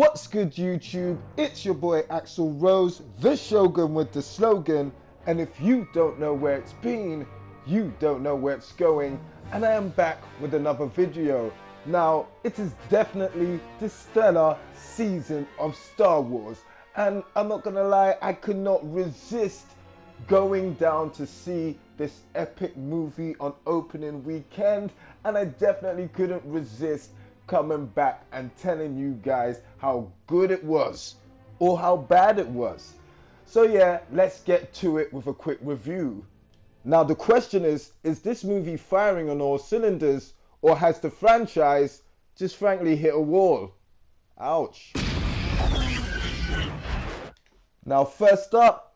What's good, YouTube? It's your boy Axel Rose, the Shogun with the slogan, and if you don't know where it's been, you don't know where it's going, and I am back with another video. Now, it is definitely the stellar season of Star Wars, and I'm not gonna lie, I could not resist going down to see this epic movie on opening weekend, and I definitely couldn't resist coming back and telling you guys how good it was or how bad it was. So yeah, let's get to it with a quick review. Now the question is this movie firing on all cylinders, or has the franchise just frankly hit a wall? Ouch. Now first up,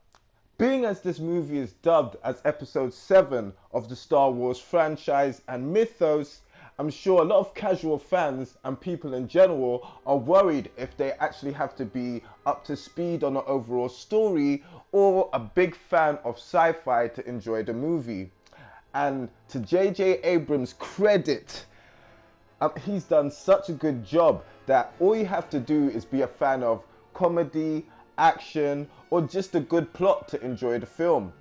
being as this movie is dubbed as episode 7 of the Star Wars franchise and mythos, I'm sure a lot of casual fans and people in general are worried if they actually have to be up to speed on the overall story or a big fan of sci-fi to enjoy the movie. And to J.J. Abrams' credit, he's done such a good job that all you have to do is be a fan of comedy, action, or just a good plot to enjoy the film.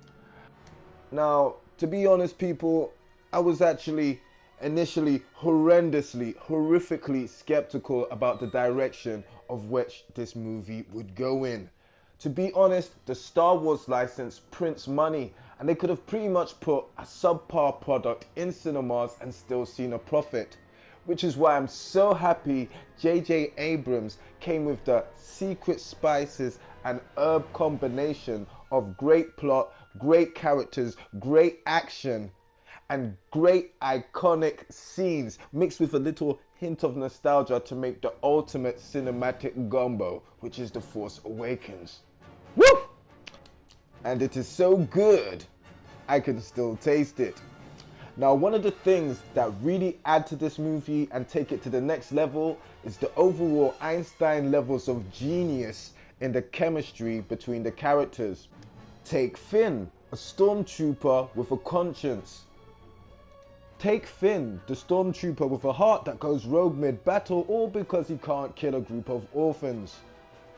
Now, to be honest, people, I was actually initially horrifically skeptical about the direction of which this movie would go in. To be honest, the Star Wars license prints money, and they could have pretty much put a subpar product in cinemas and still seen a profit. Which is why I'm so happy J.J. Abrams came with the secret spices and herb combination of great plot, great characters, great action, and great iconic scenes mixed with a little hint of nostalgia to make the ultimate cinematic gumbo, which is The Force Awakens. Woo! And it is so good, I can still taste it. Now, one of the things that really add to this movie and take it to the next level is the overall Einstein levels of genius in the chemistry between the characters. Take Finn, a stormtrooper with a conscience. Take Finn, the stormtrooper with a heart that goes rogue mid-battle, all because he can't kill a group of orphans.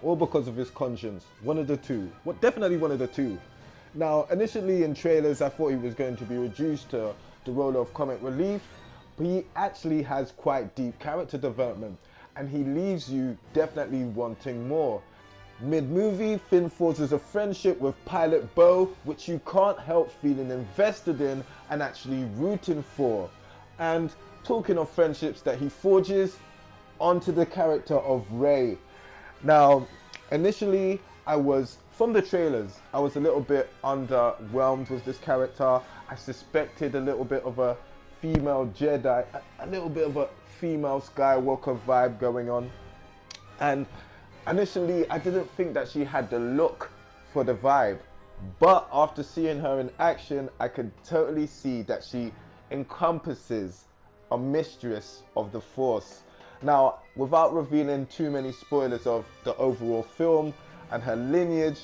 Or because of his conscience. One of the two. Definitely one of the two. Now, initially in trailers, I thought he was going to be reduced to the role of comic relief, but he actually has quite deep character development, and he leaves you definitely wanting more. Mid-movie, Finn forges a friendship with Pilot Bo, which you can't help feeling invested in and actually rooting for. And talking of friendships that he forges, onto the character of Rey. Now, initially, from the trailers, I was a little bit underwhelmed with this character. I suspected a little bit of a female Jedi, a little bit of a female Skywalker vibe going on. And initially, I didn't think that she had the look for the vibe, but after seeing her in action, I could totally see that she encompasses a mistress of the Force. Now, without revealing too many spoilers of the overall film and her lineage,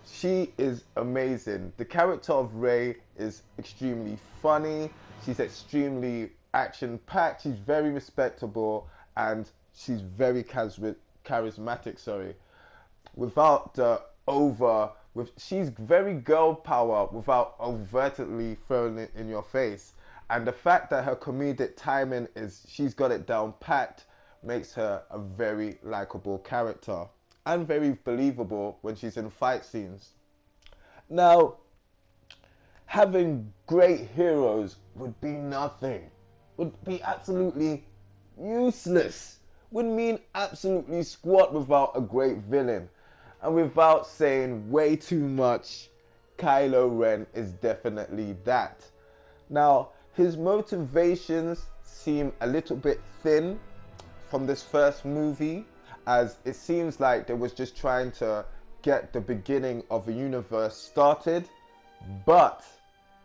she is amazing. The character of Rey is extremely funny, she's extremely action-packed, she's very respectable, and she's very charismatic, she's very girl power without overtly throwing it in your face. And the fact that her comedic timing she's got it down packed, makes her a very likable character and very believable when she's in fight scenes. Now, having great heroes would be nothing, would be absolutely useless, would mean absolutely squat without a great villain. And without saying way too much, Kylo Ren is definitely that. Now, his motivations seem a little bit thin from this first movie, as it seems like they was just trying to get the beginning of a universe started, but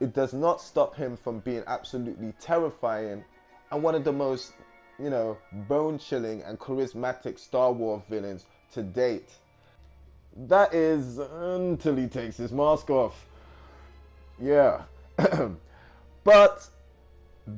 it does not stop him from being absolutely terrifying and one of the most, bone-chilling and charismatic Star Wars villains to date. That is until he takes his mask off. Yeah. But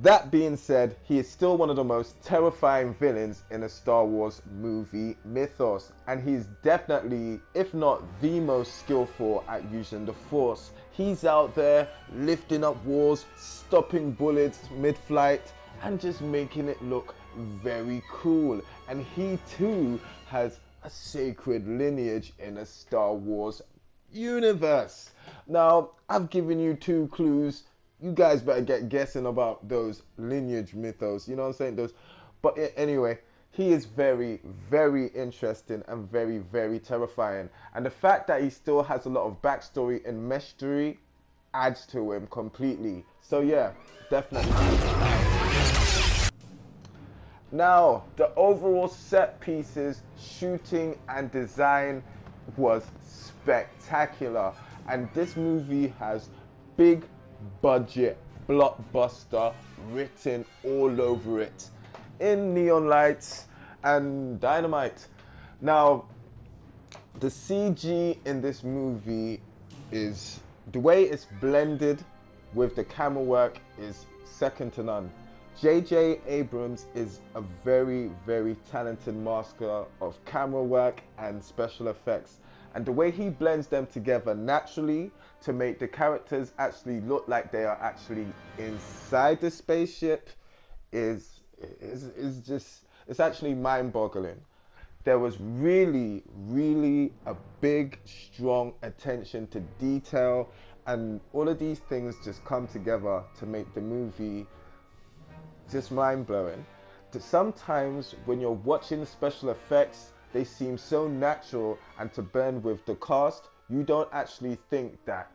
That being said, he is still one of the most terrifying villains in a Star Wars movie mythos, and he's definitely, if not the most skillful at using the Force. He's out there lifting up walls, stopping bullets mid-flight, and just making it look very cool. And he too has a sacred lineage in a Star Wars universe. Now, I've given you 2 clues. You guys better get guessing about those lineage mythos, you know what I'm saying? But anyway, he is very, very interesting and very, very terrifying. And the fact that he still has a lot of backstory and mystery adds to him completely. So yeah, definitely. Now, the overall set pieces, shooting and design was spectacular. And this movie has big budget blockbuster written all over it in neon lights and dynamite. Now, the CG in this movie is, the way it's blended with the camera work is second to none. J.J. Abrams is a very, very talented master of camera work and special effects. And the way he blends them together naturally to make the characters actually look like they are actually inside the spaceship is just, it's actually mind-boggling. There was really, really a big, strong attention to detail, and all of these things just come together to make the movie just mind-blowing. Sometimes when you're watching special effects, they seem so natural, and to burn with the cast, you don't actually think that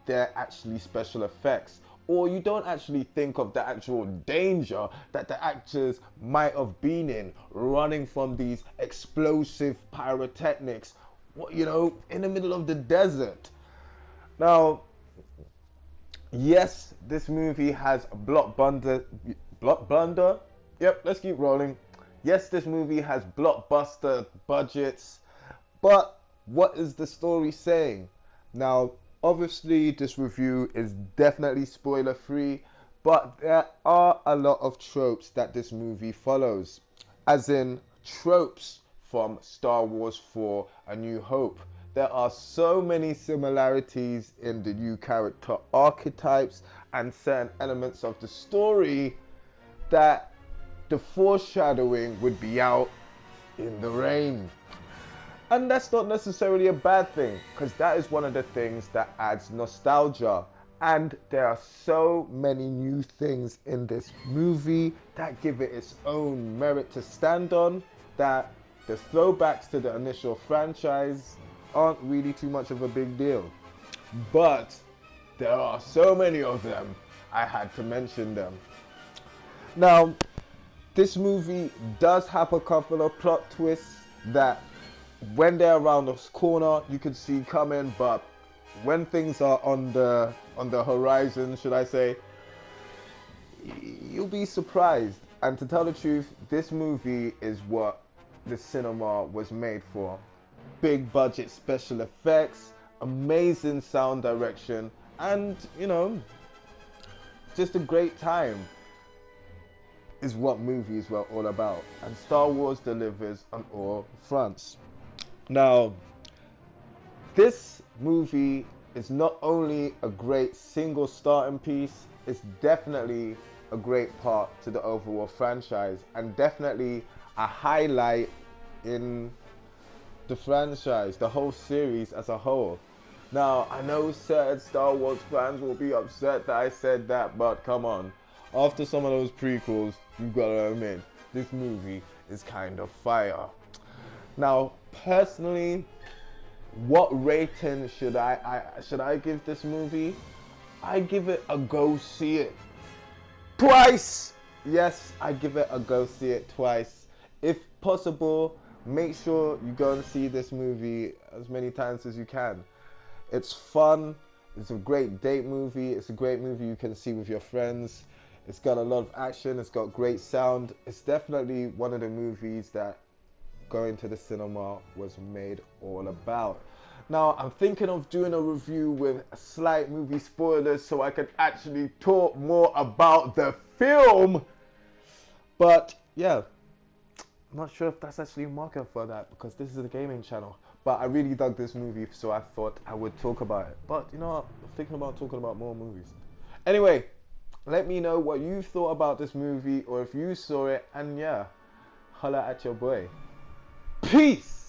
they're actually special effects, or you don't actually think of the actual danger that the actors might have been in, running from these explosive pyrotechnics, you know, in the middle of the desert. Now, yes, this movie has a block blunder. Yep, let's keep rolling. Yes, this movie has blockbuster budgets, but what is the story saying? Now, obviously, this review is definitely spoiler free, but there are a lot of tropes that this movie follows, as in tropes from Star Wars 4: A New Hope. There are so many similarities in the new character archetypes and certain elements of the story that the foreshadowing would be out in the rain. And that's not necessarily a bad thing, because that is one of the things that adds nostalgia. And there are so many new things in this movie that give it its own merit to stand on, that the throwbacks to the initial franchise aren't really too much of a big deal. But there are so many of them, I had to mention them. Now, this movie does have a couple of plot twists that when they're around the corner you can see coming, but when things are on the horizon, should I say, you'll be surprised. And to tell the truth, this movie is what the cinema was made for. Big budget special effects, amazing sound direction, and, you know, just a great time is what movies were all about. And Star Wars delivers on all fronts. Now, this movie is not only a great single starting piece, it's definitely a great part to the overall franchise, and definitely a highlight in the franchise, the whole series as a whole. Now, I know certain Star Wars fans will be upset that I said that, but come on. After some of those prequels, you've got to admit, this movie is kind of fire. Now, personally, what rating should I give this movie? I give it a go see it twice. Yes, I give it a go see it twice. If possible, make sure you go and see this movie as many times as you can. It's fun. It's a great date movie. It's a great movie you can see with your friends. It's got a lot of action. It's got great sound. It's definitely one of the movies that going to the cinema was made all about. Now, I'm thinking of doing a review with slight movie spoilers so I can actually talk more about the film. But yeah, I'm not sure if that's actually a marker for that because this is a gaming channel. But I really dug this movie, so I thought I would talk about it. But you know what? I'm thinking about talking about more movies. Anyway, let me know what you thought about this movie or if you saw it. And yeah, holla at your boy. Peace!